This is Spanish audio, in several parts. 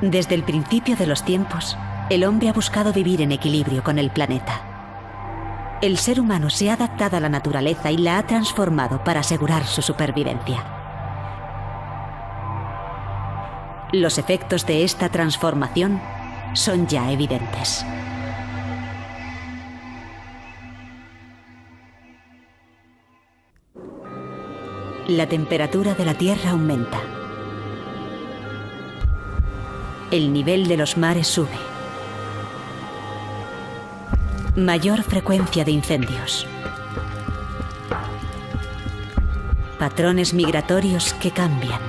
Desde el principio de los tiempos, el hombre ha buscado vivir en equilibrio con el planeta. El ser humano se ha adaptado a la naturaleza y la ha transformado para asegurar su supervivencia. Los efectos de esta transformación son ya evidentes. La temperatura de la Tierra aumenta. El nivel de los mares sube. Mayor frecuencia de incendios. Patrones migratorios que cambian.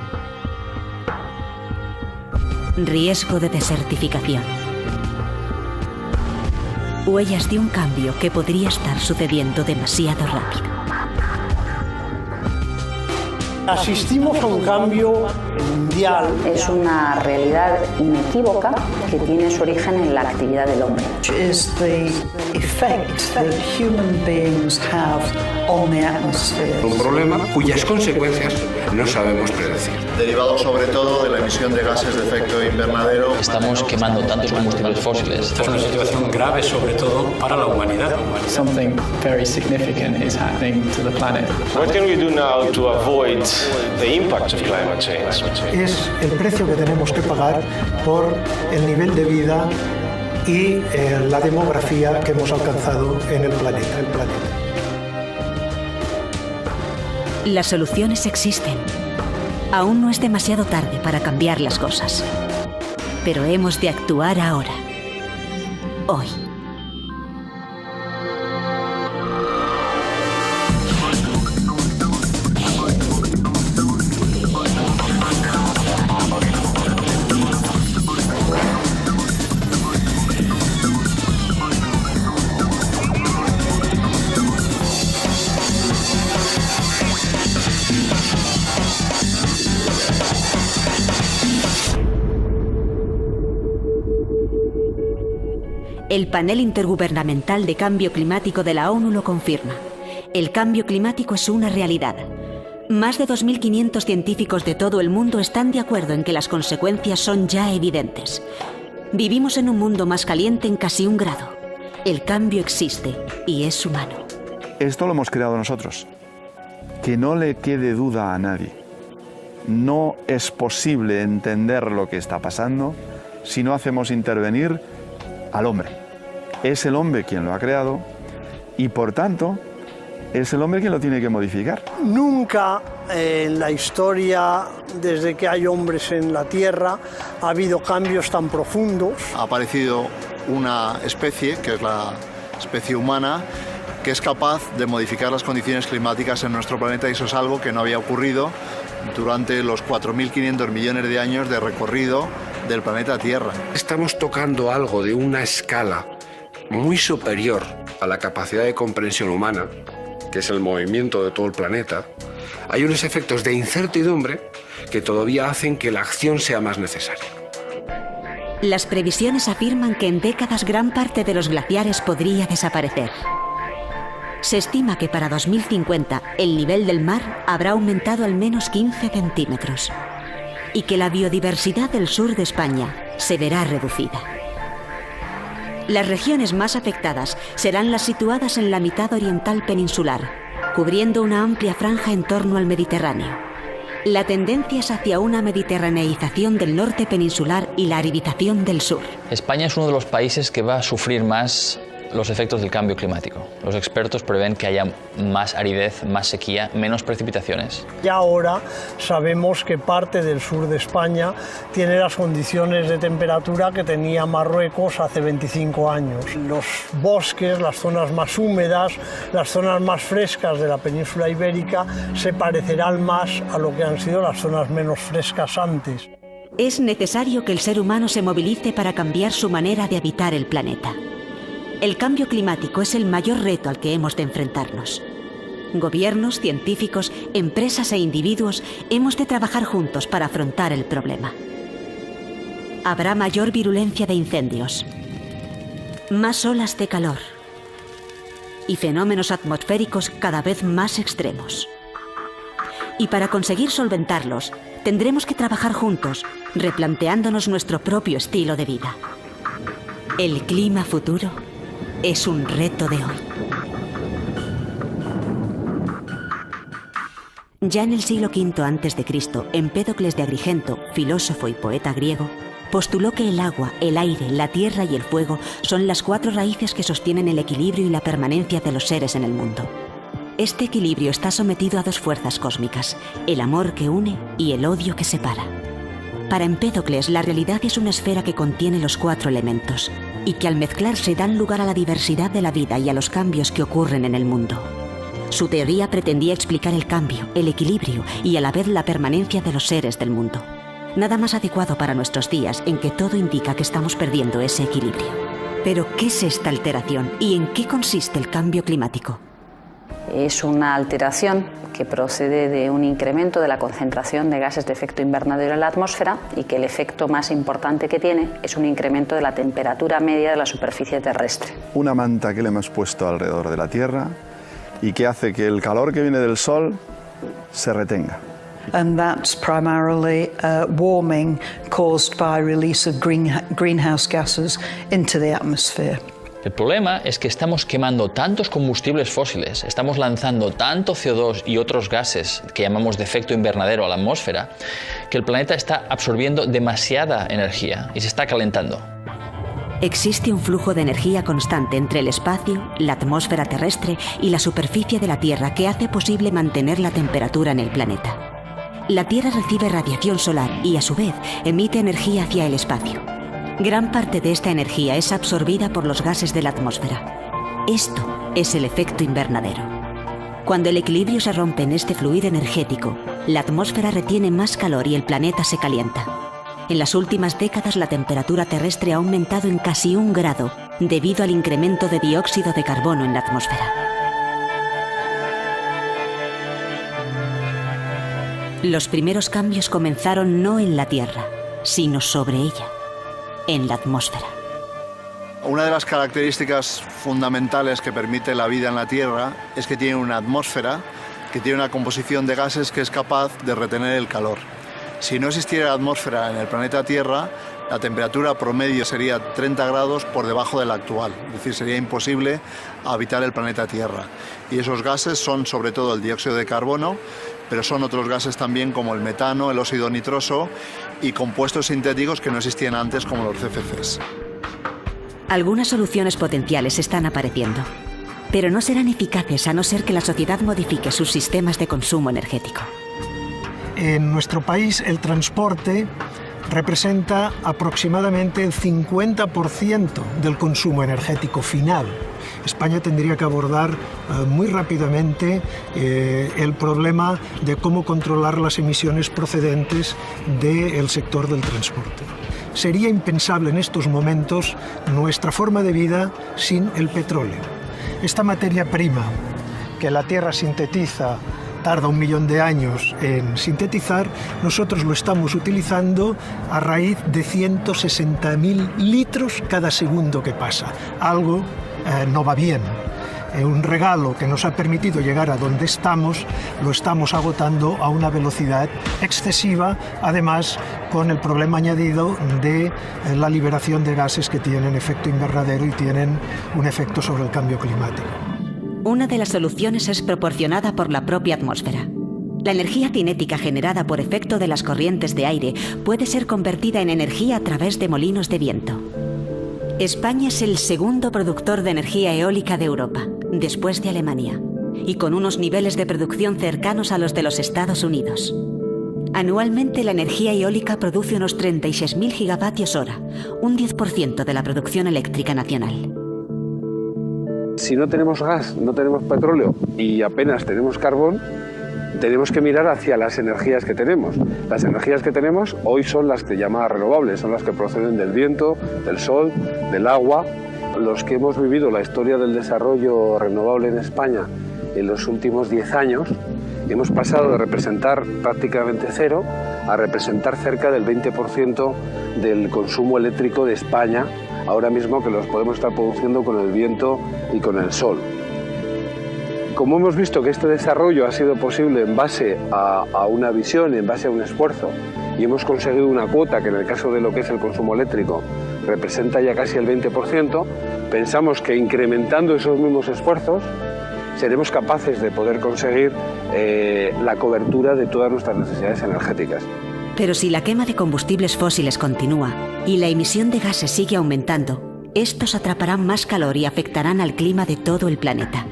Riesgo de desertificación. Huellas de un cambio que podría estar sucediendo demasiado rápido. Asistimos a un cambio mundial. Es una realidad inequívoca que tiene su origen en la actividad del hombre. Es the effect that human beings have on the atmosphere. Un problema cuyas consecuencias no sabemos predecir. Derivado sobre todo de la emisión de gases de efecto invernadero. Estamos quemando tantos combustibles fósiles. Esta es una situación grave sobre todo para la humanidad. Something very significant is happening to the planet. What can we do now to avoid the impact of climate change? Es el precio que tenemos que pagar por el nivel de vida y la demografía que hemos alcanzado en el planeta. Las soluciones existen. Aún no es demasiado tarde para cambiar las cosas. Pero hemos de actuar ahora. Hoy. El Panel Intergubernamental de Cambio Climático de la ONU lo confirma. El cambio climático es una realidad. Más de 2.500 científicos de todo el mundo están de acuerdo en que las consecuencias son ya evidentes. Vivimos en un mundo más caliente en casi 1 grado. El cambio existe y es humano. Esto lo hemos creado nosotros. Que no le quede duda a nadie. No es posible entender lo que está pasando si no hacemos intervenir al hombre. Es el hombre quien lo ha creado y, por tanto, es el hombre quien lo tiene que modificar. Nunca en la historia, desde que hay hombres en la Tierra, ha habido cambios tan profundos. Ha aparecido una especie, que es la especie humana, que es capaz de modificar las condiciones climáticas en nuestro planeta, y eso es algo que no había ocurrido durante los 4.500 millones de años de recorrido del planeta Tierra. Estamos tocando algo de una escala muy superior a la capacidad de comprensión humana, que es el movimiento de todo el planeta. Hay unos efectos de incertidumbre que todavía hacen que la acción sea más necesaria. Las previsiones afirman que en décadas gran parte de los glaciares podría desaparecer. Se estima que para 2050 el nivel del mar habrá aumentado al menos 15 centímetros y que la biodiversidad del sur de España se verá reducida. Las regiones más afectadas serán las situadas en la mitad oriental peninsular, cubriendo una amplia franja en torno al Mediterráneo. La tendencia es hacia una mediterraneización del norte peninsular y la aridización del sur. España es uno de los países que va a sufrir más los efectos del cambio climático. Los expertos prevén que haya más aridez, más sequía, menos precipitaciones. Y ahora sabemos que parte del sur de España tiene las condiciones de temperatura que tenía Marruecos hace 25 años. Los bosques, las zonas más húmedas, las zonas más frescas de la península ibérica se parecerán más a lo que han sido las zonas menos frescas antes. Es necesario que el ser humano se movilice para cambiar su manera de habitar el planeta. El cambio climático es el mayor reto al que hemos de enfrentarnos. Gobiernos, científicos, empresas e individuos hemos de trabajar juntos para afrontar el problema. Habrá mayor virulencia de incendios, más olas de calor y fenómenos atmosféricos cada vez más extremos. Y para conseguir solventarlos, tendremos que trabajar juntos, replanteándonos nuestro propio estilo de vida. El clima futuro es un reto de hoy. Ya en el siglo V a.C., Empédocles de Agrigento, filósofo y poeta griego, postuló que el agua, el aire, la tierra y el fuego son las 4 raíces que sostienen el equilibrio y la permanencia de los seres en el mundo. Este equilibrio está sometido a 2 fuerzas cósmicas, el amor que une y el odio que separa. Para Empédocles, la realidad es una esfera que contiene los 4 elementos y que al mezclarse dan lugar a la diversidad de la vida y a los cambios que ocurren en el mundo. Su teoría pretendía explicar el cambio, el equilibrio y a la vez la permanencia de los seres del mundo. Nada más adecuado para nuestros días, en que todo indica que estamos perdiendo ese equilibrio. Pero, ¿qué es esta alteración y en qué consiste el cambio climático? Es una alteración que procede de un incremento de la concentración de gases de efecto invernadero en la atmósfera y que el efecto más importante que tiene es un incremento de la temperatura media de la superficie terrestre. Una manta que le hemos puesto alrededor de la Tierra y que hace que el calor que viene del Sol se retenga. And that's primarily warming caused by release of greenhouse gases into the atmosphere. El problema es que estamos quemando tantos combustibles fósiles, estamos lanzando tanto CO2 y otros gases que llamamos de efecto invernadero a la atmósfera, que el planeta está absorbiendo demasiada energía y se está calentando. Existe un flujo de energía constante entre el espacio, la atmósfera terrestre y la superficie de la Tierra que hace posible mantener la temperatura en el planeta. La Tierra recibe radiación solar y, a su vez, emite energía hacia el espacio. Gran parte de esta energía es absorbida por los gases de la atmósfera. Esto es el efecto invernadero. Cuando el equilibrio se rompe en este fluido energético, la atmósfera retiene más calor y el planeta se calienta. En las últimas décadas la temperatura terrestre ha aumentado en casi 1 grado debido al incremento de dióxido de carbono en la atmósfera. Los primeros cambios comenzaron no en la Tierra, sino sobre ella, en la atmósfera. Una de las características fundamentales que permite la vida en la Tierra es que tiene una atmósfera que tiene una composición de gases que es capaz de retener el calor. Si no existiera atmósfera en el planeta Tierra, la temperatura promedio sería 30 grados por debajo de la actual, es decir, sería imposible habitar el planeta Tierra. Y esos gases son sobre todo el dióxido de carbono, pero son otros gases también como el metano, el óxido nitroso y compuestos sintéticos que no existían antes como los CFCs. Algunas soluciones potenciales están apareciendo, pero no serán eficaces a no ser que la sociedad modifique sus sistemas de consumo energético. En nuestro país el transporte representa aproximadamente el 50% del consumo energético final. España tendría que abordar muy rápidamente el problema de cómo controlar las emisiones procedentes del sector del transporte. Sería impensable en estos momentos nuestra forma de vida sin el petróleo. Esta materia prima que la Tierra sintetiza tarda 1 millón de años en sintetizar, nosotros lo estamos utilizando a raíz de 160.000 litros cada segundo que pasa. Algo no va bien. Un regalo que nos ha permitido llegar a donde estamos, lo estamos agotando a una velocidad excesiva, además con el problema añadido de la liberación de gases que tienen efecto invernadero y tienen un efecto sobre el cambio climático. Una de las soluciones es proporcionada por la propia atmósfera. La energía cinética generada por efecto de las corrientes de aire puede ser convertida en energía a través de molinos de viento. España es el segundo productor de energía eólica de Europa, después de Alemania, y con unos niveles de producción cercanos a los de los Estados Unidos. Anualmente la energía eólica produce unos 36.000 gigavatios hora, un 10% de la producción eléctrica nacional. Si no tenemos gas, no tenemos petróleo y apenas tenemos carbón, tenemos que mirar hacia las energías que tenemos. Las energías que tenemos hoy son las que llamamos renovables, son las que proceden del viento, del sol, del agua. Los que hemos vivido la historia del desarrollo renovable en España en los últimos 10 años, hemos pasado de representar prácticamente cero a representar cerca del 20% del consumo eléctrico de España, ahora mismo que los podemos estar produciendo con el viento y con el sol. como hemos visto que este desarrollo ha sido posible en base a una visión, en base a un esfuerzo, y hemos conseguido una cuota que en el caso de lo que es el consumo eléctrico representa ya casi el 20%, pensamos que incrementando esos mismos esfuerzos seremos capaces de poder conseguir la cobertura de todas nuestras necesidades energéticas. Pero si la quema de combustibles fósiles continúa y la emisión de gases sigue aumentando, estos atraparán más calor y afectarán al clima de todo el planeta.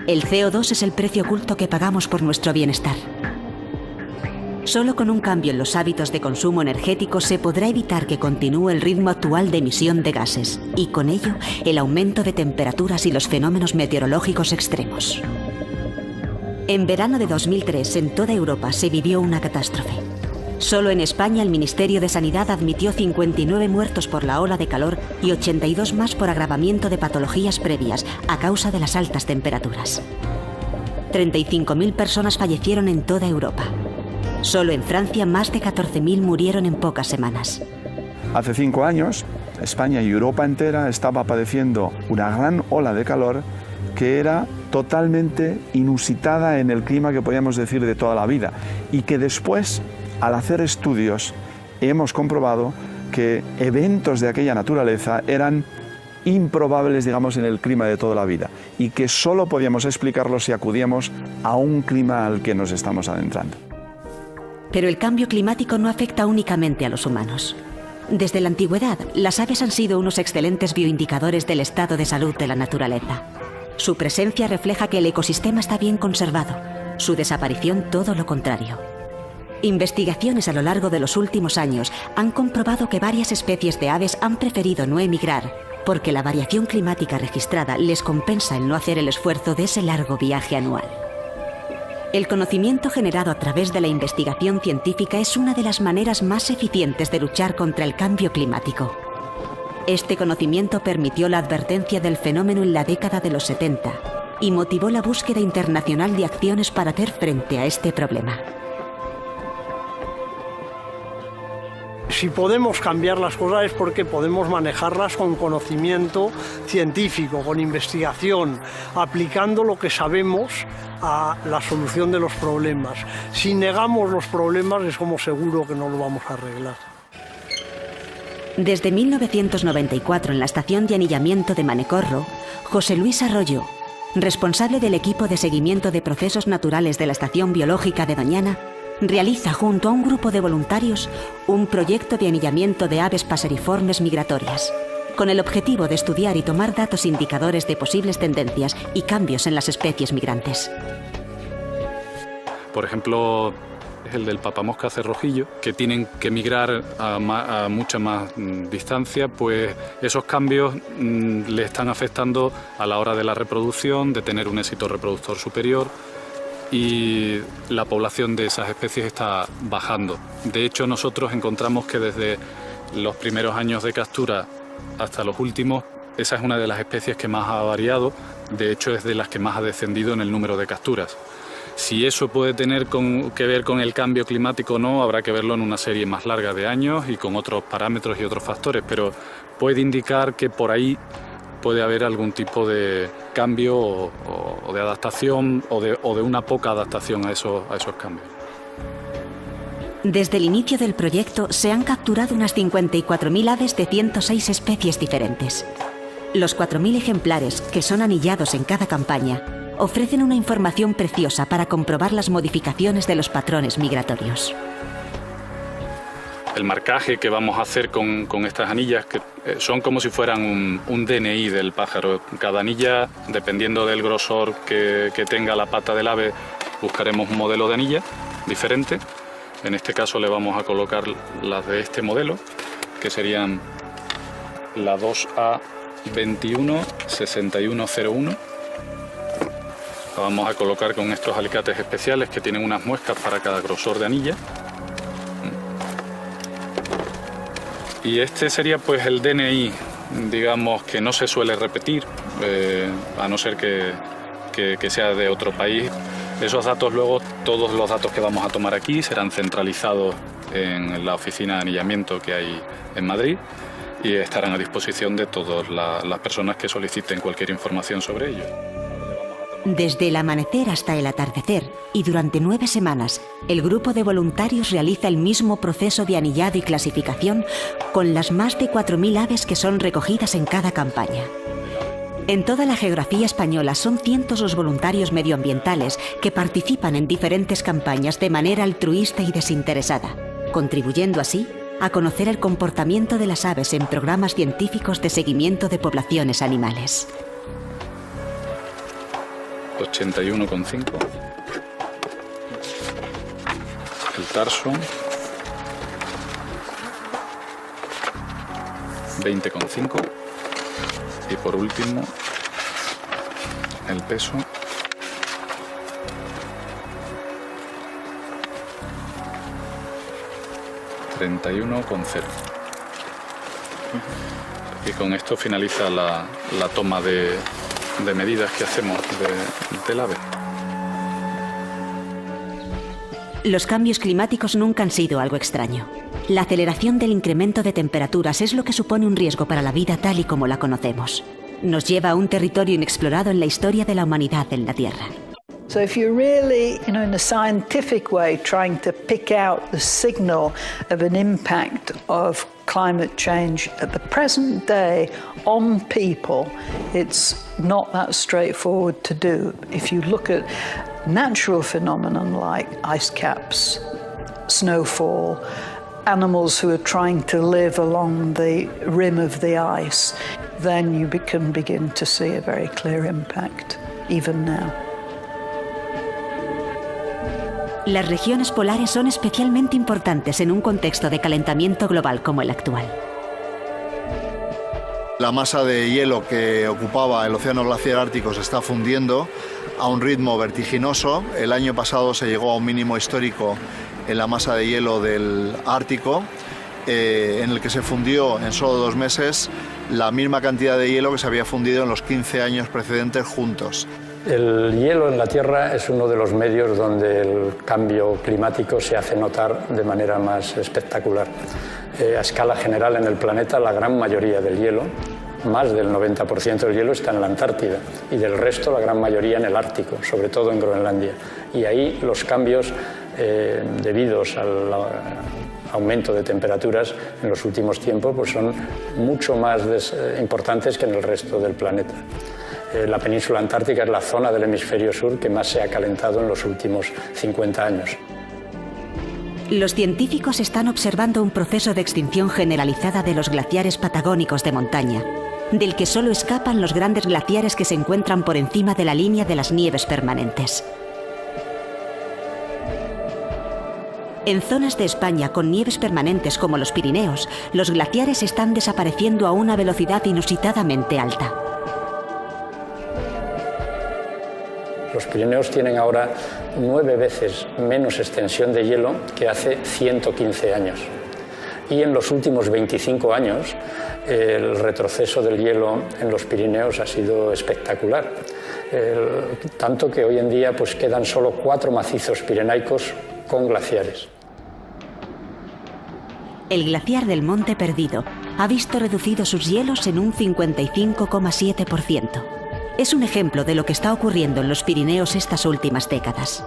El CO2 es el precio oculto que pagamos por nuestro bienestar. Solo con un cambio en los hábitos de consumo energético se podrá evitar que continúe el ritmo actual de emisión de gases y, con ello, el aumento de temperaturas y los fenómenos meteorológicos extremos. En verano de 2003, en toda Europa se vivió una catástrofe. Solo en España el Ministerio de Sanidad admitió 59 muertos por la ola de calor y 82 más por agravamiento de patologías previas a causa de las altas temperaturas. 35.000 personas fallecieron en toda Europa. Solo en Francia más de 14.000 murieron en pocas semanas. Hace 5 años, España y Europa entera estaba padeciendo una gran ola de calor que era totalmente inusitada en el clima que podíamos decir de toda la vida y que después, al hacer estudios, hemos comprobado que eventos de aquella naturaleza eran improbables, digamos, en el clima de toda la vida y que solo podíamos explicarlos si acudíamos a un clima al que nos estamos adentrando. Pero el cambio climático no afecta únicamente a los humanos. Desde la antigüedad, las aves han sido unos excelentes bioindicadores del estado de salud de la naturaleza. Su presencia refleja que el ecosistema está bien conservado, su desaparición todo lo contrario. Investigaciones a lo largo de los últimos años han comprobado que varias especies de aves han preferido no emigrar porque la variación climática registrada les compensa el no hacer el esfuerzo de ese largo viaje anual. El conocimiento generado a través de la investigación científica es una de las maneras más eficientes de luchar contra el cambio climático. Este conocimiento permitió la advertencia del fenómeno en la década de los 70 y motivó la búsqueda internacional de acciones para hacer frente a este problema. Si podemos cambiar las cosas es porque podemos manejarlas con conocimiento científico, con investigación, aplicando lo que sabemos a la solución de los problemas. Si negamos los problemas es como seguro que no lo vamos a arreglar. Desde 1994, en la estación de anillamiento de Manecorro, José Luis Arroyo, responsable del equipo de seguimiento de procesos naturales de la Estación Biológica de Doñana, realiza junto a un grupo de voluntarios un proyecto de anillamiento de aves paseriformes migratorias, con el objetivo de estudiar y tomar datos indicadores de posibles tendencias y cambios en las especies migrantes. Por ejemplo, es el del papamosca cerrojillo, que tienen que migrar a mucha más distancia, pues esos cambios le están afectando a la hora de la reproducción, de tener un éxito reproductor superior, y la población de esas especies está bajando. De hecho, nosotros encontramos que desde los primeros años de captura hasta los últimos, esa es una de las especies que más ha variado, de hecho es de las que más ha descendido en el número de capturas. Si eso puede tener que ver con el cambio climático o no, habrá que verlo en una serie más larga de años y con otros parámetros y otros factores, pero puede indicar que por ahí puede haber algún tipo de cambio o de adaptación o de una poca adaptación a esos cambios. Desde el inicio del proyecto se han capturado unas 54.000 aves de 106 especies diferentes. Los 4.000 ejemplares, que son anillados en cada campaña, ofrecen una información preciosa para comprobar las modificaciones de los patrones migratorios. El marcaje que vamos a hacer con estas anillas, que son como si fueran un DNI del pájaro. Cada anilla, dependiendo del grosor que tenga la pata del ave, buscaremos un modelo de anilla diferente. En este caso le vamos a colocar las de este modelo, que serían la 2A216101. La vamos a colocar con estos alicates especiales que tienen unas muescas para cada grosor de anilla. Y este sería pues el DNI, digamos, que no se suele repetir, a no ser que sea de otro país. Esos datos luego, todos los datos que vamos a tomar aquí serán centralizados en la oficina de anillamiento que hay en Madrid y estarán a disposición de todas las personas que soliciten cualquier información sobre ello. Desde el amanecer hasta el atardecer y durante 9 semanas, el grupo de voluntarios realiza el mismo proceso de anillado y clasificación con las más de 4.000 aves que son recogidas en cada campaña. En toda la geografía española son cientos los voluntarios medioambientales que participan en diferentes campañas de manera altruista y desinteresada, contribuyendo así a conocer el comportamiento de las aves en programas científicos de seguimiento de poblaciones animales. 81,5. El tarso. 20,5. Y por último, el peso. 31,0. Y con esto finaliza la toma de medidas que hacemos del ave. Los cambios climáticos nunca han sido algo extraño. La aceleración del incremento de temperaturas es lo que supone un riesgo para la vida tal y como la conocemos. Nos lleva a un territorio inexplorado en la historia de la humanidad en la Tierra. So if you're really, in a scientific way, trying to pick out the signal of an impact of climate change at the present day on people, it's not that straightforward to do. If you look at natural phenomenon like ice caps, snowfall, animals who are trying to live along the rim of the ice, then you can begin to see a very clear impact, even now. Las regiones polares son especialmente importantes en un contexto de calentamiento global como el actual. La masa de hielo que ocupaba el océano glaciar ártico se está fundiendo a un ritmo vertiginoso. El año pasado se llegó a un mínimo histórico en la masa de hielo del Ártico, en el que se fundió en solo 2 meses la misma cantidad de hielo que se había fundido en los 15 años precedentes juntos. El hielo en la Tierra es uno de los medios donde el cambio climático se hace notar de manera más espectacular. A escala general en el planeta, la gran mayoría del hielo, más del 90% del hielo, está en la Antártida y del resto la gran mayoría en el Ártico, sobre todo en Groenlandia. Y ahí los cambios debidos al aumento de temperaturas en los últimos tiempos pues son mucho más importantes que en el resto del planeta. La península antártica es la zona del hemisferio sur que más se ha calentado en los últimos 50 años. Los científicos están observando un proceso de extinción generalizada de los glaciares patagónicos de montaña, del que solo escapan los grandes glaciares que se encuentran por encima de la línea de las nieves permanentes. En zonas de España con nieves permanentes como los Pirineos, los glaciares están desapareciendo a una velocidad inusitadamente alta. Los Pirineos tienen ahora 9 veces menos extensión de hielo que hace 115 años. Y en los últimos 25 años, el retroceso del hielo en los Pirineos ha sido espectacular. Tanto que hoy en día pues, quedan solo 4 macizos pirenaicos con glaciares. El glaciar del Monte Perdido ha visto reducidos sus hielos en un 55,7%. Es un ejemplo de lo que está ocurriendo en los Pirineos estas últimas décadas.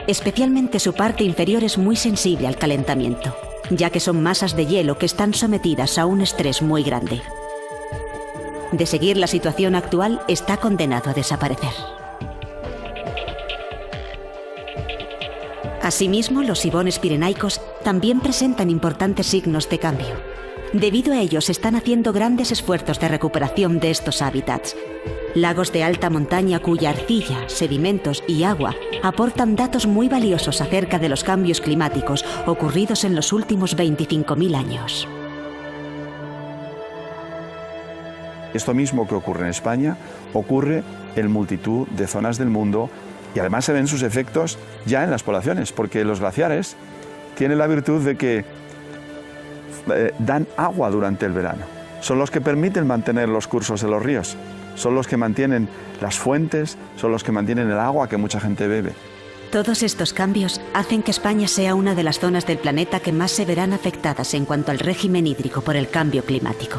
Especialmente su parte inferior es muy sensible al calentamiento, ya que son masas de hielo que están sometidas a un estrés muy grande. De seguir la situación actual, está condenado a desaparecer. Asimismo, los sibones pirenaicos también presentan importantes signos de cambio. Debido a ello, se están haciendo grandes esfuerzos de recuperación de estos hábitats. Lagos de alta montaña cuya arcilla, sedimentos y agua aportan datos muy valiosos acerca de los cambios climáticos ocurridos en los últimos 25.000 años. Esto mismo que ocurre en España ocurre en multitud de zonas del mundo y además se ven sus efectos ya en las poblaciones, porque los glaciares tienen la virtud de que dan agua durante el verano. Son los que permiten mantener los cursos de los ríos, son los que mantienen las fuentes, son los que mantienen el agua que mucha gente bebe. Todos estos cambios hacen que España sea una de las zonas del planeta que más se verán afectadas en cuanto al régimen hídrico por el cambio climático.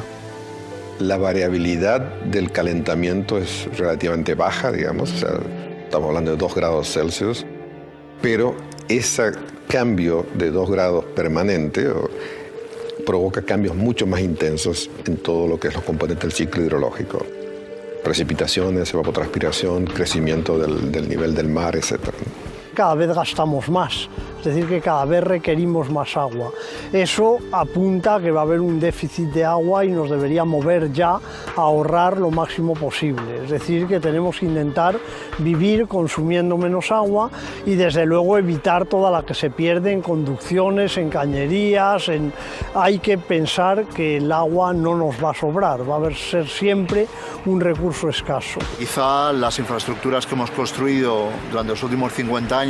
la variabilidad del calentamiento es relativamente baja, digamos, o sea, estamos hablando de 2 grados Celsius, pero ese cambio de 2 grados permanente provoca cambios mucho más intensos en todo lo que es los componentes del ciclo hidrológico. Precipitaciones, evapotranspiración, crecimiento del nivel del mar, etc. Cada vez gastamos más, es decir, que cada vez requerimos más agua. Eso apunta a que va a haber un déficit de agua y nos debería mover ya a ahorrar lo máximo posible. Es decir, que tenemos que intentar vivir consumiendo menos agua y desde luego evitar toda la que se pierde en conducciones, en cañerías. Hay que pensar que el agua no nos va a sobrar, va a ser siempre un recurso escaso. Quizá las infraestructuras que hemos construido durante los últimos 50 años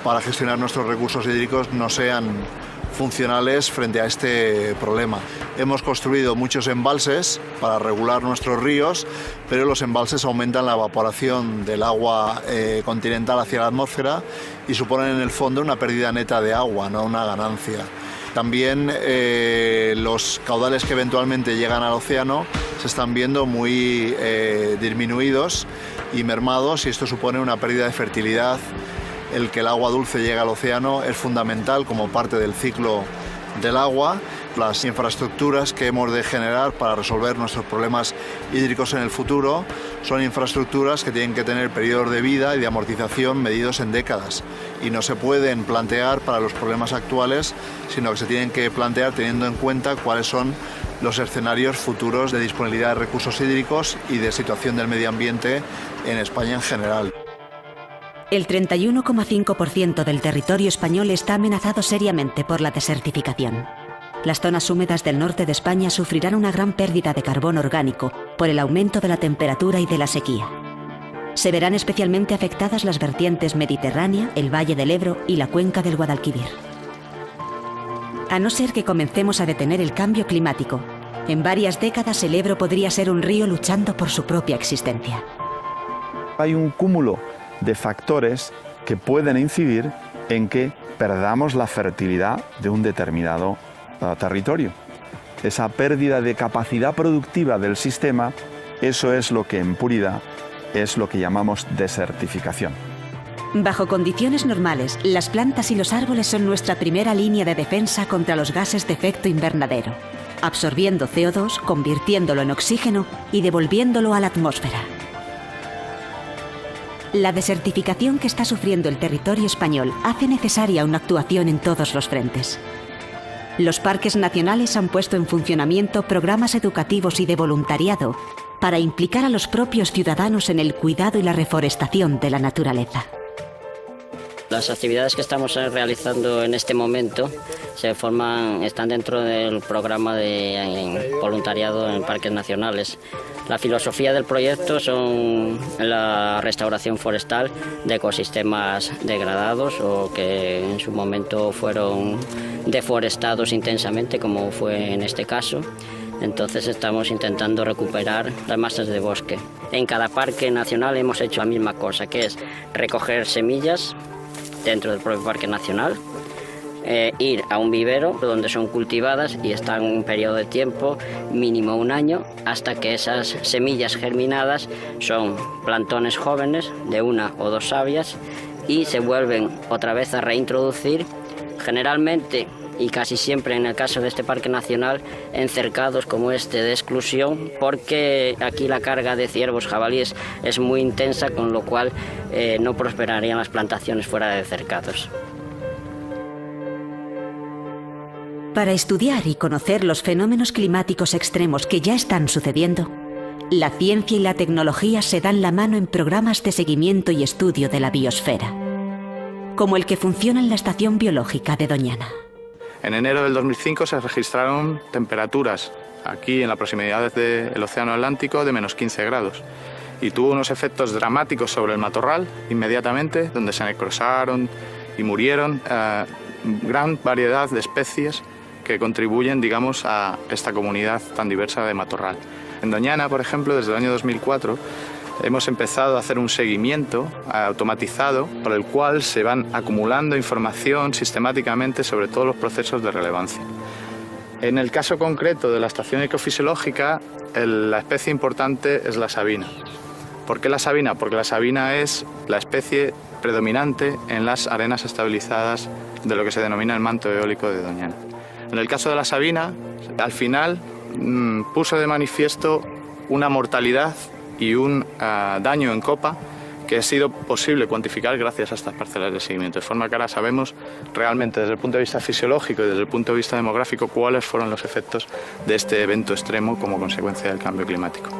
para gestionar nuestros recursos hídricos no sean funcionales frente a este problema. Hemos construido muchos embalses para regular nuestros ríos, pero los embalses aumentan la evaporación del agua continental hacia la atmósfera y suponen en el fondo una pérdida neta de agua, no una ganancia. También los caudales que eventualmente llegan al océano se están viendo muy disminuidos y mermados, y esto supone una pérdida de fertilidad. El que el agua dulce llegue al océano es fundamental como parte del ciclo del agua. Las infraestructuras que hemos de generar para resolver nuestros problemas hídricos en el futuro son infraestructuras que tienen que tener periodos de vida y de amortización medidos en décadas, y no se pueden plantear para los problemas actuales, sino que se tienen que plantear teniendo en cuenta cuáles son los escenarios futuros de disponibilidad de recursos hídricos y de situación del medio ambiente en España en general. El 31,5% del territorio español está amenazado seriamente por la desertificación. Las zonas húmedas del norte de España sufrirán una gran pérdida de carbono orgánico por el aumento de la temperatura y de la sequía. Se verán especialmente afectadas las vertientes mediterránea, el Valle del Ebro y la cuenca del Guadalquivir. A no ser que comencemos a detener el cambio climático, en varias décadas el Ebro podría ser un río luchando por su propia existencia. Hay un cúmulo de factores que pueden incidir en que perdamos la fertilidad de un determinado territorio. Esa pérdida de capacidad productiva del sistema, eso es lo que en puridad es lo que llamamos desertificación. Bajo condiciones normales, las plantas y los árboles son nuestra primera línea de defensa contra los gases de efecto invernadero, absorbiendo CO2, convirtiéndolo en oxígeno y devolviéndolo a la atmósfera. La desertificación que está sufriendo el territorio español hace necesaria una actuación en todos los frentes. Los parques nacionales han puesto en funcionamiento programas educativos y de voluntariado para implicar a los propios ciudadanos en el cuidado y la reforestación de la naturaleza. Las actividades que estamos realizando en este momento están dentro del programa de voluntariado en parques nacionales. La filosofía del proyecto son la restauración forestal de ecosistemas degradados o que en su momento fueron deforestados intensamente, como fue en este caso. Entonces estamos intentando recuperar las masas de bosque. En cada parque nacional hemos hecho la misma cosa, que es recoger semillas dentro del propio parque nacional, ir a un vivero donde son cultivadas y están un periodo de tiempo, mínimo 1 año, hasta que esas semillas germinadas son plantones jóvenes de 1 o 2 sabias y se vuelven otra vez a reintroducir, generalmente y casi siempre en el caso de este parque nacional en cercados como este de exclusión, porque aquí la carga de ciervos jabalíes es muy intensa, con lo cual no prosperarían las plantaciones fuera de cercados. Para estudiar y conocer los fenómenos climáticos extremos que ya están sucediendo, la ciencia y la tecnología se dan la mano en programas de seguimiento y estudio de la biosfera, como el que funciona en la Estación Biológica de Doñana. En enero del 2005 se registraron temperaturas aquí en la proximidad del Océano Atlántico de menos 15 grados y tuvo unos efectos dramáticos sobre el matorral inmediatamente, donde se necrosaron y murieron gran variedad de especies que contribuyen, digamos, a esta comunidad tan diversa de matorral. En Doñana, por ejemplo, desde el año 2004 hemos empezado a hacer un seguimiento automatizado por el cual se van acumulando información sistemáticamente sobre todos los procesos de relevancia. En el caso concreto de la estación ecofisiológica, la especie importante es la sabina. ¿Por qué la sabina? Porque la sabina es la especie predominante en las arenas estabilizadas de lo que se denomina el manto eólico de Doñana. En el caso de la sabina, al final puso de manifiesto una mortalidad y un daño en copa que ha sido posible cuantificar gracias a estas parcelas de seguimiento. De forma que ahora sabemos realmente desde el punto de vista fisiológico y desde el punto de vista demográfico cuáles fueron los efectos de este evento extremo como consecuencia del cambio climático.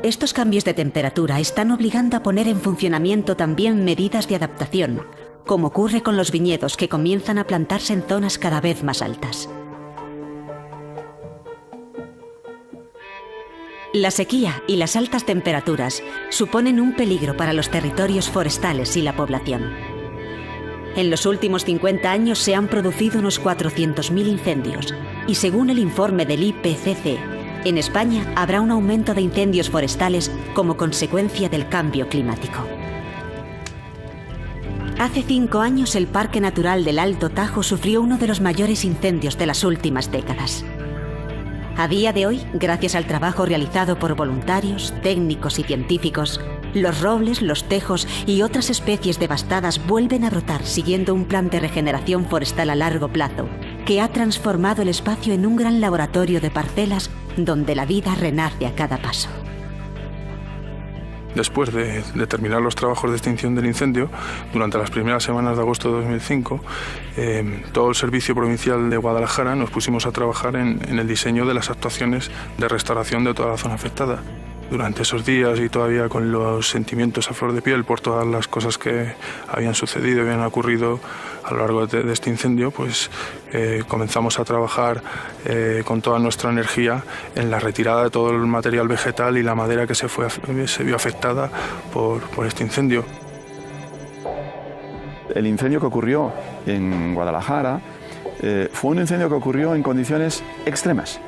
Estos cambios de temperatura están obligando a poner en funcionamiento también medidas de adaptación, como ocurre con los viñedos que comienzan a plantarse en zonas cada vez más altas. La sequía y las altas temperaturas suponen un peligro para los territorios forestales y la población. En los últimos 50 años se han producido unos 400.000 incendios y según el informe del IPCC, en España habrá un aumento de incendios forestales como consecuencia del cambio climático. Hace 5 años el Parque Natural del Alto Tajo sufrió uno de los mayores incendios de las últimas décadas. A día de hoy, gracias al trabajo realizado por voluntarios, técnicos y científicos, los robles, los tejos y otras especies devastadas vuelven a brotar siguiendo un plan de regeneración forestal a largo plazo que ha transformado el espacio en un gran laboratorio de parcelas donde la vida renace a cada paso. Después de terminar los trabajos de extinción del incendio, durante las primeras semanas de agosto de 2005, todo el Servicio Provincial de Guadalajara nos pusimos a trabajar en el diseño de las actuaciones de restauración de toda la zona afectada. Durante esos días y todavía con los sentimientos a flor de piel por todas las cosas que habían sucedido y habían ocurrido a lo largo de este incendio, pues comenzamos a trabajar con toda nuestra energía en la retirada de todo el material vegetal y la madera que se vio afectada por este incendio. El incendio que ocurrió en Guadalajara fue un incendio que ocurrió en condiciones extremas.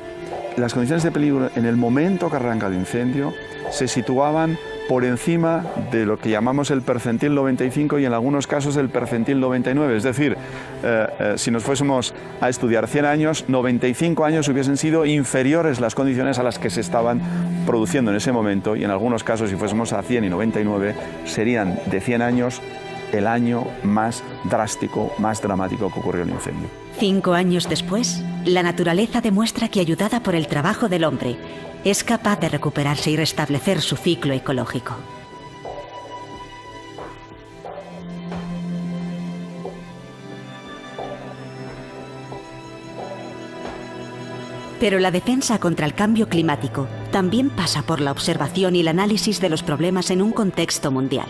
Las condiciones de peligro en el momento que arranca el incendio se situaban por encima de lo que llamamos el percentil 95 y en algunos casos el percentil 99. Es decir, si nos fuésemos a estudiar 100 años, 95 años hubiesen sido inferiores las condiciones a las que se estaban produciendo en ese momento y en algunos casos, si fuésemos a 100 y 99, serían de 100 años el año más drástico, más dramático que ocurrió el incendio. 5 años después, la naturaleza demuestra que, ayudada por el trabajo del hombre, es capaz de recuperarse y restablecer su ciclo ecológico. Pero la defensa contra el cambio climático también pasa por la observación y el análisis de los problemas en un contexto mundial.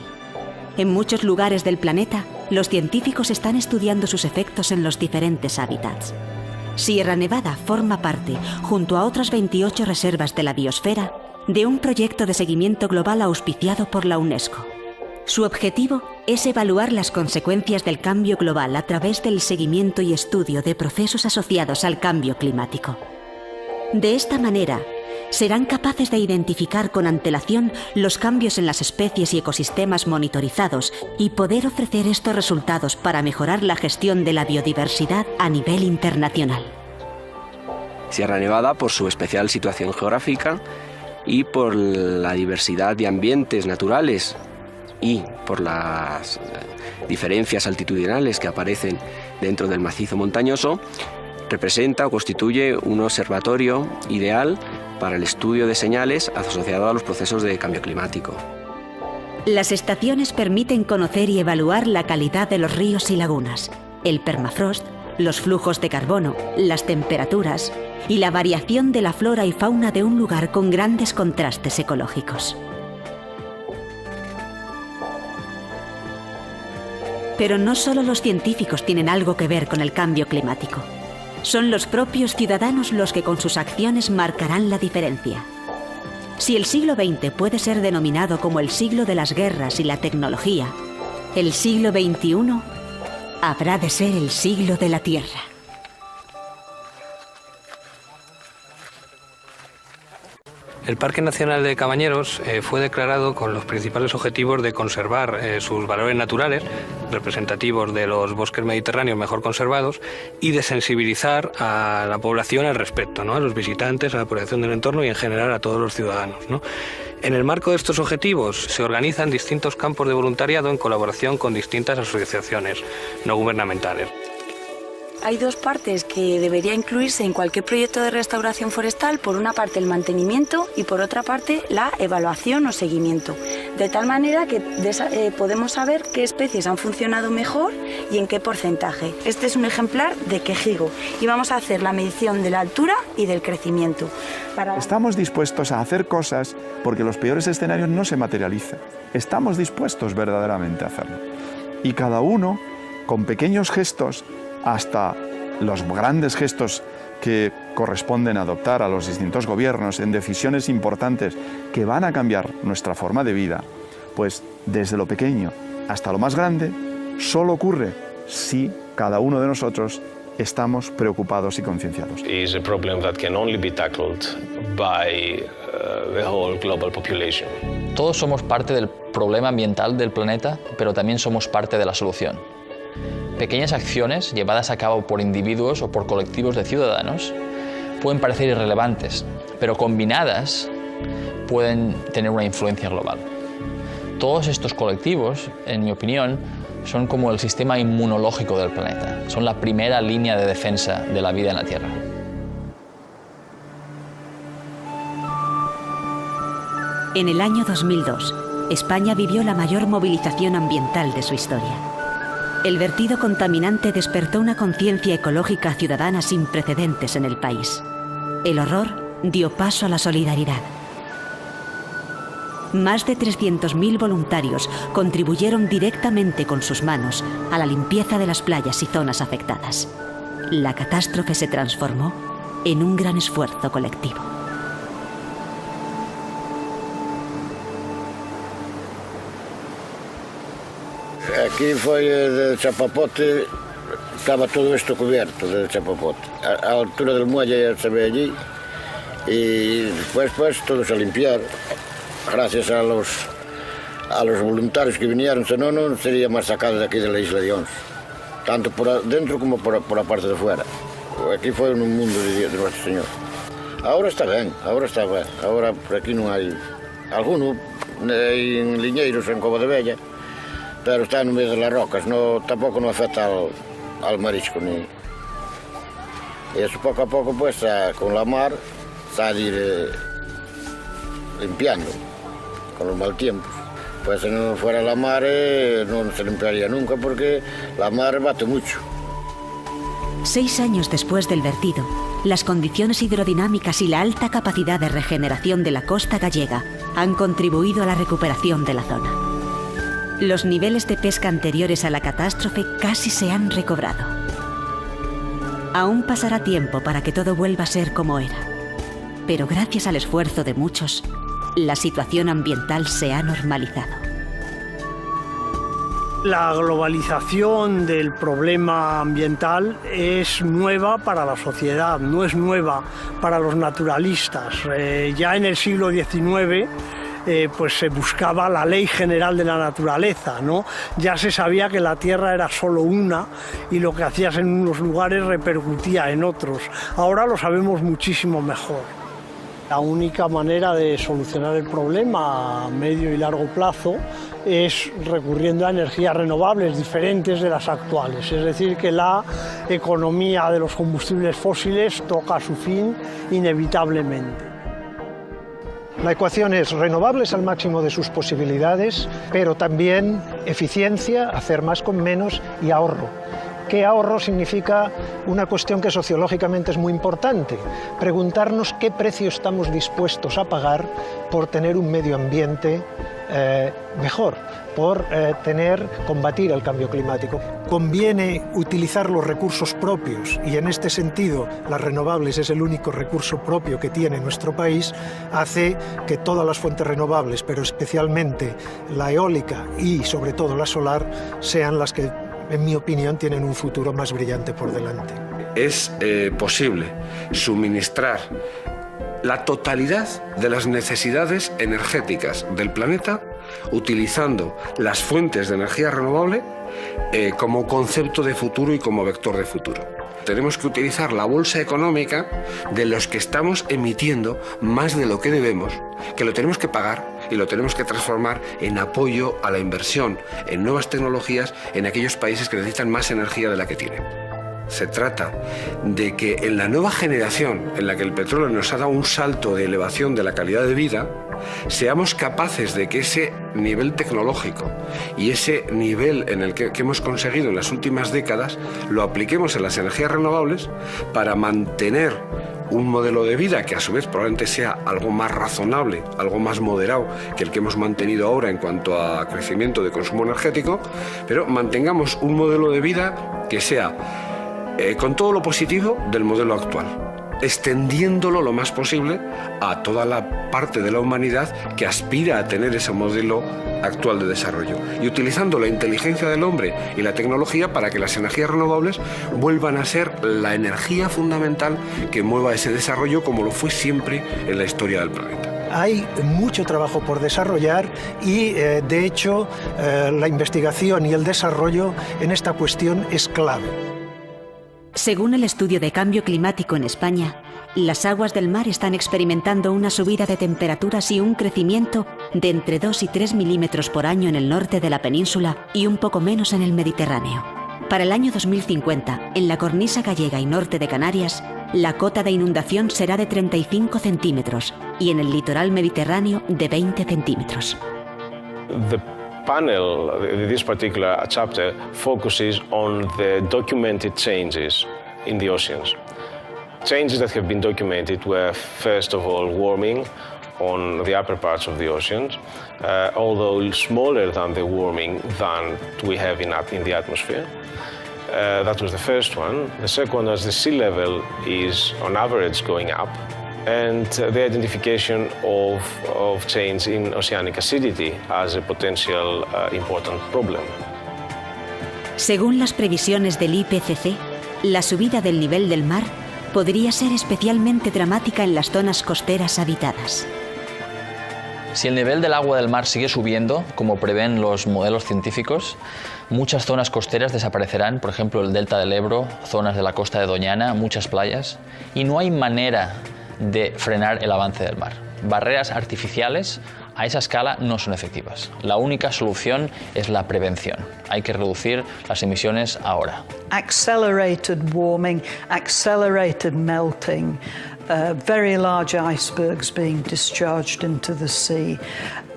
En muchos lugares del planeta, los científicos están estudiando sus efectos en los diferentes hábitats. Sierra Nevada forma parte, junto a otras 28 reservas de la biosfera, de un proyecto de seguimiento global auspiciado por la UNESCO. Su objetivo es evaluar las consecuencias del cambio global a través del seguimiento y estudio de procesos asociados al cambio climático. De esta manera, serán capaces de identificar con antelación los cambios en las especies y ecosistemas monitorizados y poder ofrecer estos resultados para mejorar la gestión de la biodiversidad a nivel internacional. Sierra Nevada, por su especial situación geográfica y por la diversidad de ambientes naturales y por las diferencias altitudinales que aparecen dentro del macizo montañoso, representa o constituye un observatorio ideal para el estudio de señales asociadas a los procesos de cambio climático. Las estaciones permiten conocer y evaluar la calidad de los ríos y lagunas, el permafrost, los flujos de carbono, las temperaturas y la variación de la flora y fauna de un lugar con grandes contrastes ecológicos. Pero no solo los científicos tienen algo que ver con el cambio climático. Son los propios ciudadanos los que con sus acciones marcarán la diferencia. Si el siglo XX puede ser denominado como el siglo de las guerras y la tecnología, el siglo XXI habrá de ser el siglo de la Tierra. El Parque Nacional de Cabañeros fue declarado con los principales objetivos de conservar sus valores naturales, representativos de los bosques mediterráneos mejor conservados, y de sensibilizar a la población al respecto, ¿no? A los visitantes, a la población del entorno y en general a todos los ciudadanos, ¿no? En el marco de estos objetivos se organizan distintos campos de voluntariado en colaboración con distintas asociaciones no gubernamentales. Hay dos partes que debería incluirse en cualquier proyecto de restauración forestal. Por una parte el mantenimiento y por otra parte la evaluación o seguimiento. De tal manera que podemos saber qué especies han funcionado mejor y en qué porcentaje. Este es un ejemplar de quejigo y vamos a hacer la medición de la altura y del crecimiento. Estamos dispuestos a hacer cosas porque los peores escenarios no se materializan. Estamos dispuestos verdaderamente a hacerlo. Y cada uno, con pequeños gestos, hasta los grandes gestos que corresponden adoptar a los distintos gobiernos en decisiones importantes que van a cambiar nuestra forma de vida, pues desde lo pequeño hasta lo más grande, solo ocurre si cada uno de nosotros estamos preocupados y concienciados. Is a problem that can only be tackled by the whole global population. Todos somos parte del problema ambiental del planeta, pero también somos parte de la solución. Pequeñas acciones llevadas a cabo por individuos o por colectivos de ciudadanos pueden parecer irrelevantes, pero combinadas pueden tener una influencia global. Todos estos colectivos, en mi opinión, son como el sistema inmunológico del planeta. Son la primera línea de defensa de la vida en la Tierra. En el año 2002, España vivió la mayor movilización ambiental de su historia. El vertido contaminante despertó una conciencia ecológica ciudadana sin precedentes en el país. El horror dio paso a la solidaridad. Más de 300.000 voluntarios contribuyeron directamente con sus manos a la limpieza de las playas y zonas afectadas. La catástrofe se transformó en un gran esfuerzo colectivo. Aquí foi de chapapote, estaba todo isto cubierto de chapapote. A altura del muelle se ve allí y después pues todos a limpiar. Gracias a los voluntarios que vinieron, si no, no sería más sacado de aquí de la isla de Ons. Tanto por dentro como por la parte de fuera. Aquí foi un mundo de Nuestro Señor. Ahora está ben, Ahora por aquí non hai... Alguno hai liñeiros en Cova de Bella, pero está no medio de las rocas, tampoco no afecta al marisco. Ni. Y eso poco a poco, pues, con la mar, se ha de ir limpiando, con los mal tiempos. Pues si no fuera la mar, no se limpiaría nunca, porque la mar bate mucho. 6 años después del vertido, las condiciones hidrodinámicas y la alta capacidad de regeneración de la costa gallega han contribuido a la recuperación de la zona. Los niveles de pesca anteriores a la catástrofe casi se han recobrado. Aún pasará tiempo para que todo vuelva a ser como era. Pero gracias al esfuerzo de muchos, la situación ambiental se ha normalizado. La globalización del problema ambiental es nueva para la sociedad, no es nueva para los naturalistas. Ya en el siglo XIX pues se buscaba la ley general de la naturaleza, ¿no? Ya se sabía que la Tierra era solo una y lo que hacías en unos lugares repercutía en otros. Ahora lo sabemos muchísimo mejor. La única manera de solucionar el problema a medio y largo plazo es recurriendo a energías renovables diferentes de las actuales. Es decir, que la economía de los combustibles fósiles toca su fin inevitablemente. La ecuación es renovables al máximo de sus posibilidades, pero también eficiencia, hacer más con menos y ahorro. ¿Qué ahorro significa? Una cuestión que sociológicamente es muy importante. Preguntarnos qué precio estamos dispuestos a pagar por tener un medio ambiente mejor, por combatir el cambio climático. Conviene utilizar los recursos propios y en este sentido las renovables es el único recurso propio que tiene nuestro país, hace que todas las fuentes renovables, pero especialmente la eólica y sobre todo la solar, sean las que, en mi opinión, tienen un futuro más brillante por delante. Es posible suministrar la totalidad de las necesidades energéticas del planeta utilizando las fuentes de energía renovable como concepto de futuro y como vector de futuro. Tenemos que utilizar la bolsa económica de los que estamos emitiendo más de lo que debemos, que lo tenemos que pagar y lo tenemos que transformar en apoyo a la inversión en nuevas tecnologías en aquellos países que necesitan más energía de la que tienen. Se trata de que en la nueva generación en la que el petróleo nos ha dado un salto de elevación de la calidad de vida, seamos capaces de que ese nivel tecnológico y ese nivel en el que hemos conseguido en las últimas décadas lo apliquemos en las energías renovables para mantener un modelo de vida que a su vez probablemente sea algo más razonable, algo más moderado que el que hemos mantenido ahora en cuanto a crecimiento de consumo energético, pero mantengamos un modelo de vida que sea con todo lo positivo del modelo actual, extendiéndolo lo más posible a toda la parte de la humanidad que aspira a tener ese modelo actual de desarrollo y utilizando la inteligencia del hombre y la tecnología para que las energías renovables vuelvan a ser la energía fundamental que mueva ese desarrollo como lo fue siempre en la historia del planeta. Hay mucho trabajo por desarrollar y, de hecho, la investigación y el desarrollo en esta cuestión es clave. Según el estudio de cambio climático en España, las aguas del mar están experimentando una subida de temperaturas y un crecimiento de entre 2 y 3 milímetros por año en el norte de la península y un poco menos en el Mediterráneo. Para el año 2050, en la cornisa gallega y norte de Canarias, la cota de inundación será de 35 centímetros y en el litoral mediterráneo de 20 centímetros. The panel, this particular chapter, focuses on the documented changes in the oceans. Changes that have been documented were, first of all, warming on the upper parts of the oceans, although smaller than the warming than we have in the atmosphere. That was the first one. The second one is the sea level is, on average, going up, and the identification of change in oceanic acidity as a potential important problem. Según las previsiones del IPCC, la subida del nivel del mar podría ser especialmente dramática en las zonas costeras habitadas. Si el nivel del agua del mar sigue subiendo, como prevén los modelos científicos, muchas zonas costeras desaparecerán, por ejemplo el delta del Ebro, zonas de la costa de Doñana, muchas playas, y no hay manera de frenar el avance del mar. Barreras artificiales a esa escala no son efectivas. La única solución es la prevención. Hay que reducir las emisiones ahora. Accelerated warming, accelerated melting, very large icebergs being discharged into the sea.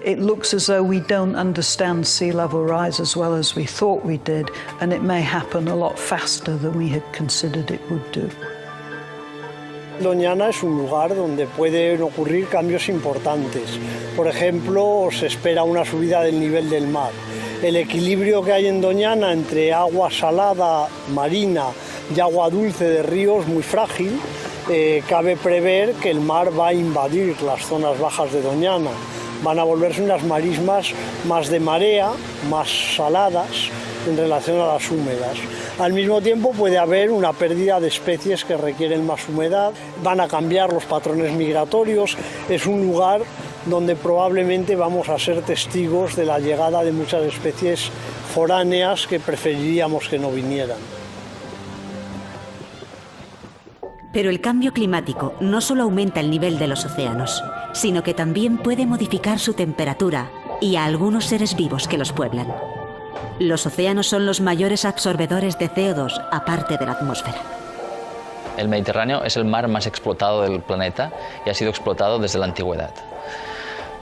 It looks as though we don't understand sea level rise as well as we thought we did, and it may happen a lot faster than we had considered it would do. Doñana es un lugar donde pueden ocurrir cambios importantes. Por ejemplo, se espera una subida del nivel del mar. El equilibrio que hay en Doñana entre agua salada, marina y agua dulce de ríos es muy frágil. Cabe prever que el mar va a invadir las zonas bajas de Doñana. Van a volverse unas marismas más de marea, más saladas en relación a las húmedas. Al mismo tiempo puede haber una pérdida de especies que requieren más humedad, van a cambiar los patrones migratorios, es un lugar donde probablemente vamos a ser testigos de la llegada de muchas especies foráneas que preferiríamos que no vinieran. Pero el cambio climático no solo aumenta el nivel de los océanos, sino que también puede modificar su temperatura y a algunos seres vivos que los pueblan. Los océanos son los mayores absorbedores de CO2, aparte de la atmósfera. El Mediterráneo es el mar más explotado del planeta y ha sido explotado desde la antigüedad.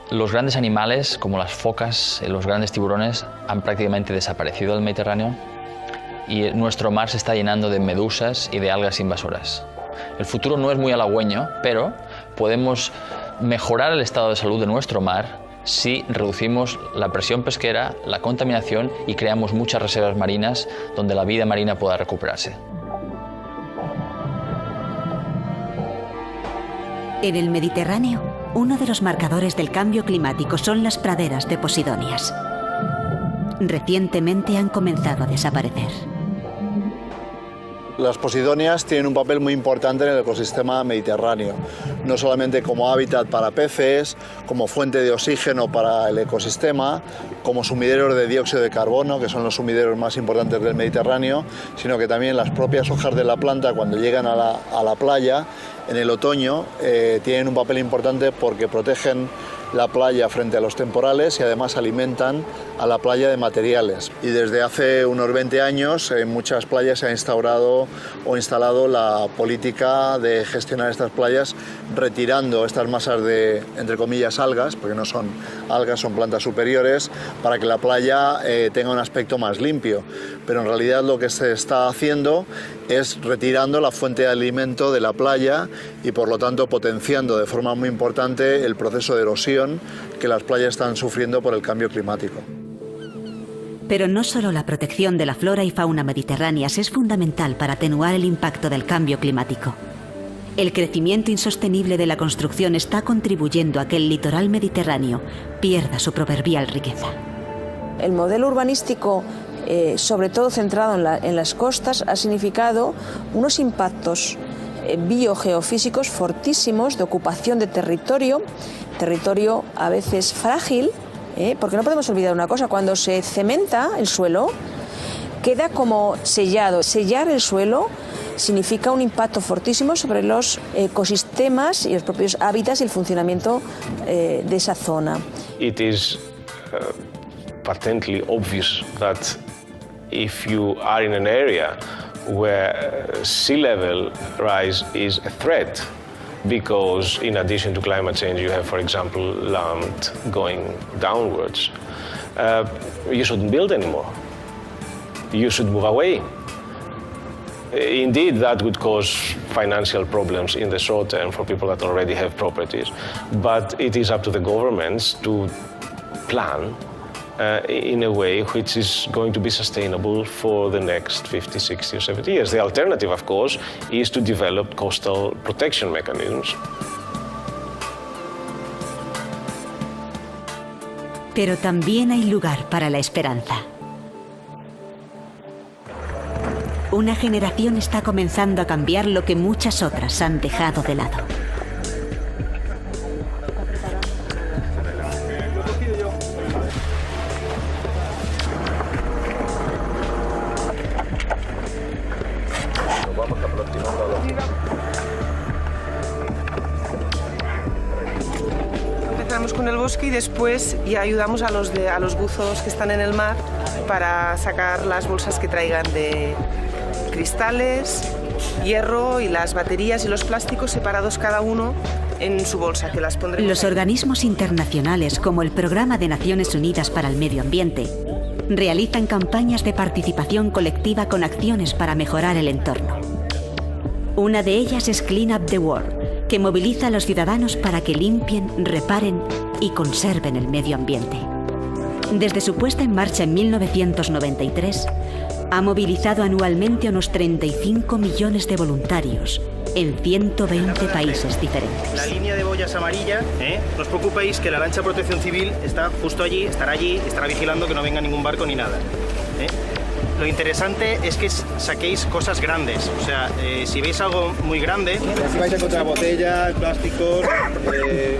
Los grandes animales, como las focas, los grandes tiburones, han prácticamente desaparecido del Mediterráneo y nuestro mar se está llenando de medusas y de algas invasoras. El futuro no es muy halagüeño, pero podemos mejorar el estado de salud de nuestro mar si reducimos la presión pesquera, la contaminación y creamos muchas reservas marinas donde la vida marina pueda recuperarse. En el Mediterráneo, uno de los marcadores del cambio climático son las praderas de posidonias. Recientemente han comenzado a desaparecer. Las posidonias tienen un papel muy importante en el ecosistema mediterráneo, no solamente como hábitat para peces, como fuente de oxígeno para el ecosistema, como sumideros de dióxido de carbono, que son los sumideros más importantes del Mediterráneo, sino que también las propias hojas de la planta, cuando llegan a la playa en el otoño, tienen un papel importante porque protegen la playa frente a los temporales y además alimentan a la playa de materiales. Y desde hace unos 20 años en muchas playas se ha instaurado o instalado la política de gestionar estas playas retirando estas masas de, entre comillas, algas, porque no son algas, son plantas superiores, para que la playa tenga un aspecto más limpio. Pero en realidad lo que se está haciendo es retirando la fuente de alimento de la playa y por lo tanto potenciando de forma muy importante el proceso de erosión que las playas están sufriendo por el cambio climático. Pero no solo la protección de la flora y fauna mediterráneas es fundamental para atenuar el impacto del cambio climático. El crecimiento insostenible de la construcción está contribuyendo a que el litoral mediterráneo pierda su proverbial riqueza. El modelo urbanístico, sobre todo centrado en las costas, ha significado unos impactos biogeofísicos fortísimos de ocupación de territorio a veces frágil, porque no podemos olvidar una cosa: cuando se cementa el suelo queda como sellado. Sellar el suelo significa un impacto fortísimo sobre los ecosistemas y los propios hábitats y el funcionamiento de esa zona. It is patently obvious that if you are in an area where sea level rise is a threat, because in addition to climate change you have, for example, land going downwards, you shouldn't build anymore. You should move away. Indeed, that would cause financial problems in the short term for people that already have properties, but it is up to the governments to plan in a way which is going to be sustainable for the next 50, 60 or 70 years. The alternative, of course, is to develop coastal protection mechanisms. Pero también hay lugar para la esperanza. Una generación está comenzando a cambiar lo que muchas otras han dejado de lado. Empezamos con el bosque y después ya ayudamos a los buzos que están en el mar para sacar las bolsas que traigan de cristales, hierro y las baterías y los plásticos separados cada uno en su bolsa, que las pondremos. Los organismos internacionales, como el Programa de Naciones Unidas para el Medio Ambiente, realizan campañas de participación colectiva con acciones para mejorar el entorno. Una de ellas es Clean Up the World, que moviliza a los ciudadanos para que limpien, reparen y conserven el medio ambiente. Desde su puesta en marcha en 1993, ha movilizado anualmente unos 35 millones de voluntarios en 120 países diferentes. La línea de boyas amarilla, no os preocupéis que la lancha de protección civil está justo allí, estará vigilando que no venga ningún barco ni nada. Lo interesante es que saquéis cosas grandes, o sea, si veis algo muy grande... Si vais a encontrar botellas, plásticos,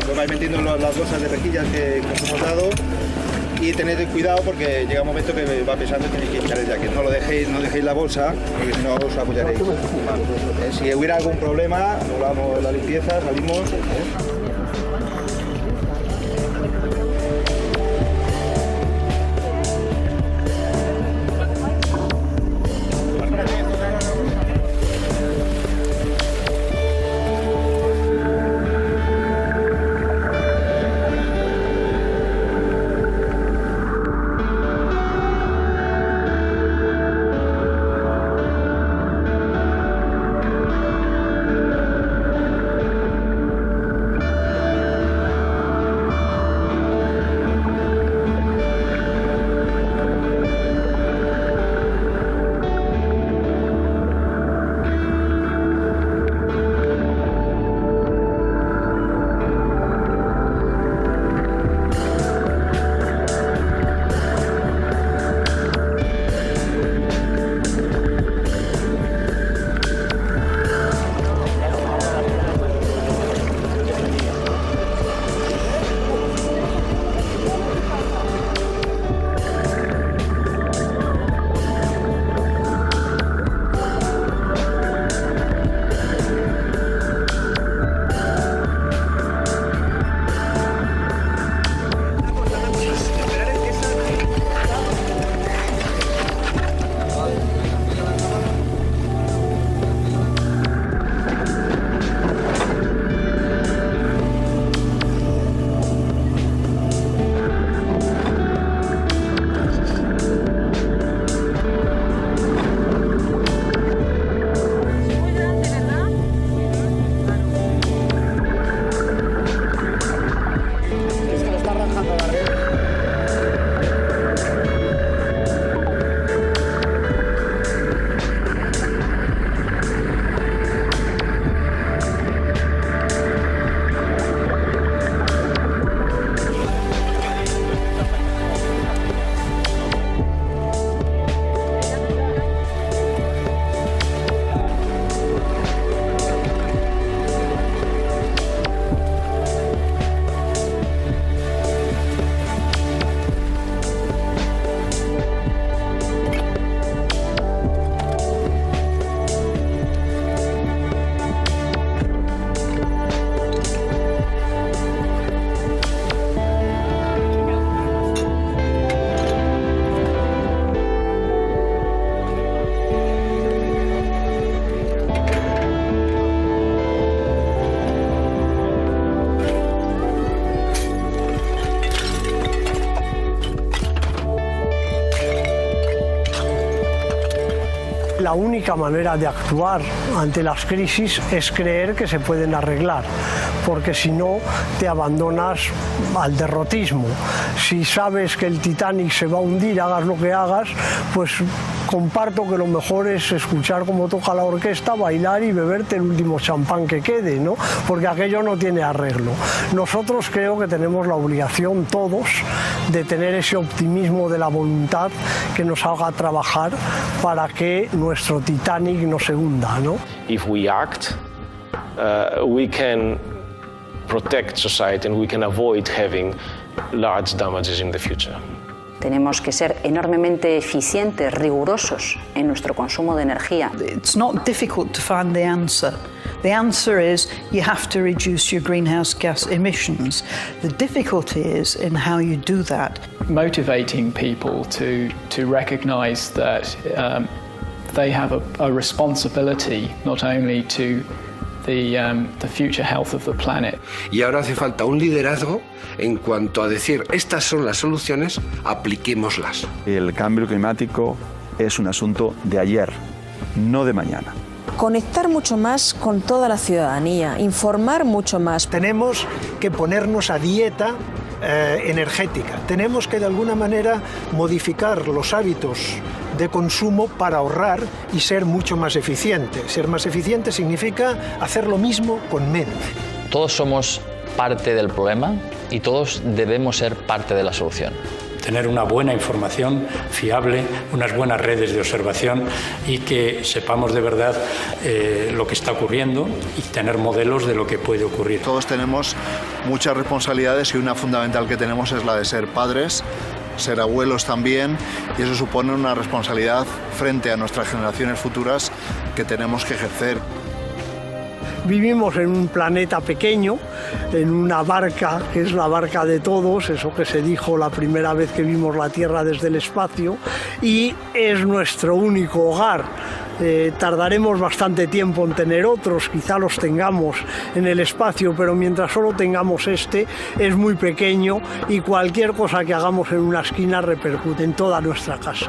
lo vais metiendo en las bolsas de rejillas que os hemos dado. Y tened cuidado porque llega un momento que va pesando y tenéis que echar el jacket. No dejéis la bolsa, porque si no os apoyaréis. Si hubiera algún problema, anulamos la limpieza, salimos. la única manera de actuar ante las crisis es creer que se pueden arreglar, porque si no te abandonas al derrotismo. Si sabes que el Titanic se va a hundir, hagas lo que hagas, pues comparto que lo mejor es escuchar cómo toca la orquesta, bailar y beberte el último champán que quede, ¿no? Porque aquello no tiene arreglo. Nosotros creo que tenemos la obligación todos de tener ese optimismo de la voluntad que nos haga trabajar para que nuestro Titanic no se hunda, ¿no? If we act, we can protect society and we can avoid having large damages in the future. Tenemos que ser enormemente eficientes, rigurosos en nuestro consumo de energía. It's not difficult to find the answer. The answer is you have to reduce your greenhouse gas emissions. The difficulty is in how you do that. Motivating people to recognize that they have a responsibility not only to the future health of the planet. Y ahora hace falta un liderazgo en cuanto a decir, estas son las soluciones, apliquémoslas. El cambio climático es un asunto de ayer, no de mañana. Conectar mucho más con toda la ciudadanía, informar mucho más. Tenemos que ponernos a dieta energética. Tenemos que de alguna manera modificar los hábitos de consumo para ahorrar y ser mucho más eficiente. Ser más eficiente significa hacer lo mismo con menos. Todos somos parte del problema y todos debemos ser parte de la solución. Tener una buena información fiable, unas buenas redes de observación y que sepamos de verdad lo que está ocurriendo y tener modelos de lo que puede ocurrir. Todos tenemos muchas responsabilidades y una fundamental que tenemos es la de ser padres, ser abuelos también, y eso supone una responsabilidad frente a nuestras generaciones futuras que tenemos que ejercer. Vivimos en un planeta pequeño, en una barca que es la barca de todos, eso que se dijo la primera vez que vimos la Tierra desde el espacio, y es nuestro único hogar. Tardaremos bastante tiempo en tener otros, quizá los tengamos en el espacio, pero mientras solo tengamos este, es muy pequeño y cualquier cosa que hagamos en una esquina repercute en toda nuestra casa.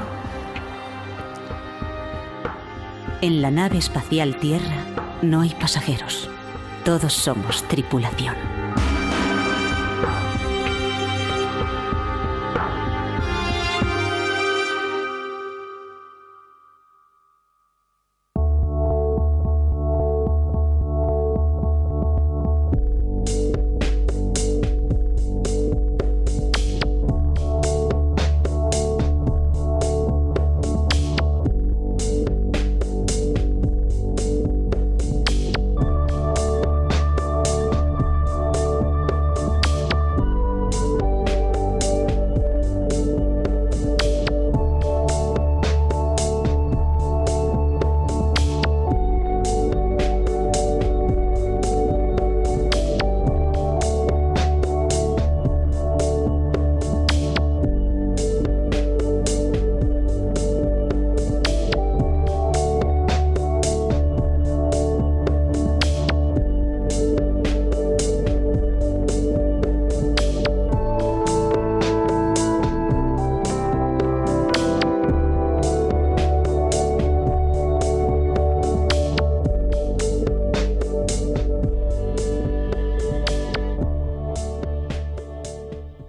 En la nave espacial Tierra no hay pasajeros, todos somos tripulación.